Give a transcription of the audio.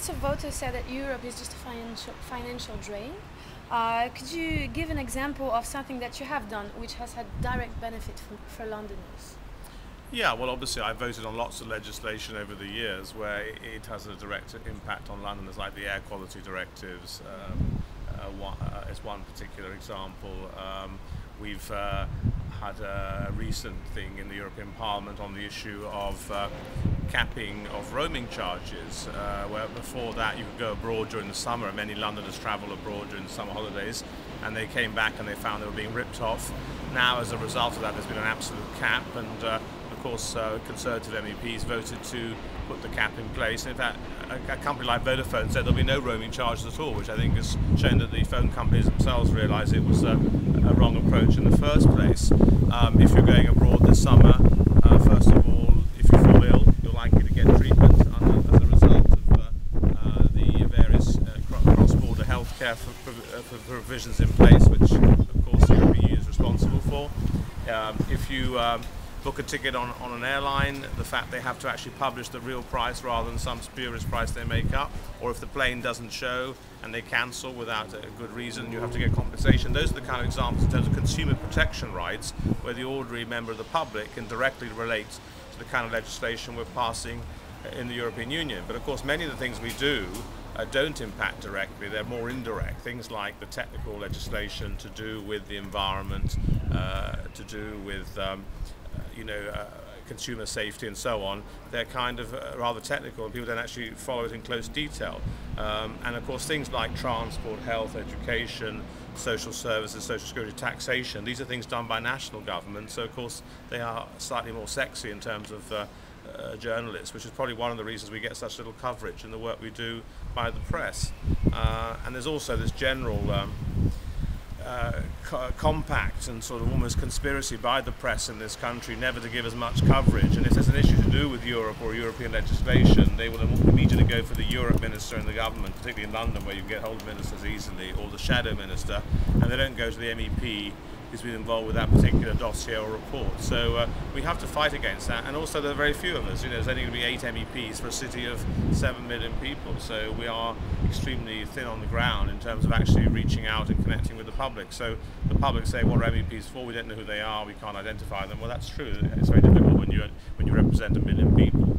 lots of voters say that Europe is just a financial drain. Could you give an example of something that you have done which has had direct benefit for Londoners? Yeah, well, obviously, I've voted on lots of legislation over the years where it has a direct impact on Londoners, like the air quality directives is one particular example. We've had a recent thing in the European Parliament on the issue of capping of roaming charges, where before that you could go abroad during the summer, and many Londoners travel abroad during the summer holidays, and they came back and they found they were being ripped off. Now, as a result of that, there's been an absolute cap, and of course, Conservative MEPs voted to put the cap in place. And in fact, a company like Vodafone said there'll be no roaming charges at all, which I think has shown that the phone companies themselves realised it was a wrong approach in the first place. If you're going abroad this summer, first of all, if you fall ill, you're likely to get treatment as a result of the various cross-border healthcare provisions in place, which, of course, the European Union is responsible for. If you book a ticket on an airline, the fact they have to actually publish the real price rather than some spurious price they make up, or if the plane doesn't show and they cancel without a good reason, you have to get compensation. Those are the kind of examples in terms of consumer protection rights where the ordinary member of the public can directly relate to the kind of legislation we're passing in the European Union. But of course, many of the things we do don't impact directly, they're more indirect. Things like the technical legislation to do with the environment, to do with consumer safety and so on, they're kind of rather technical and people don't actually follow it in close detail. And of course things like transport, health, education, social services, social security, taxation, these are things done by national governments, so of course they are slightly more sexy in terms of journalists, which is probably one of the reasons we get such little coverage in the work we do by the press. And there's also this general compact and sort of almost conspiracy by the press in this country never to give as much coverage, and if there's an issue to do with Europe or European legislation, they will immediately go for the Europe minister in the government, particularly in London where you can get hold of ministers easily, or the shadow minister, and they don't go to the MEP who's been involved with that particular dossier or report. So we have to fight against that, and also there are very few of us. There's only going to be 8 MEPs for a city of 7 million people, so we are extremely thin on the ground in terms of actually reaching out and connecting with the public. So the public say, what are MEPs for? We don't know who they are, we can't identify them. Well, that's true. It's very difficult when you represent 1 million people.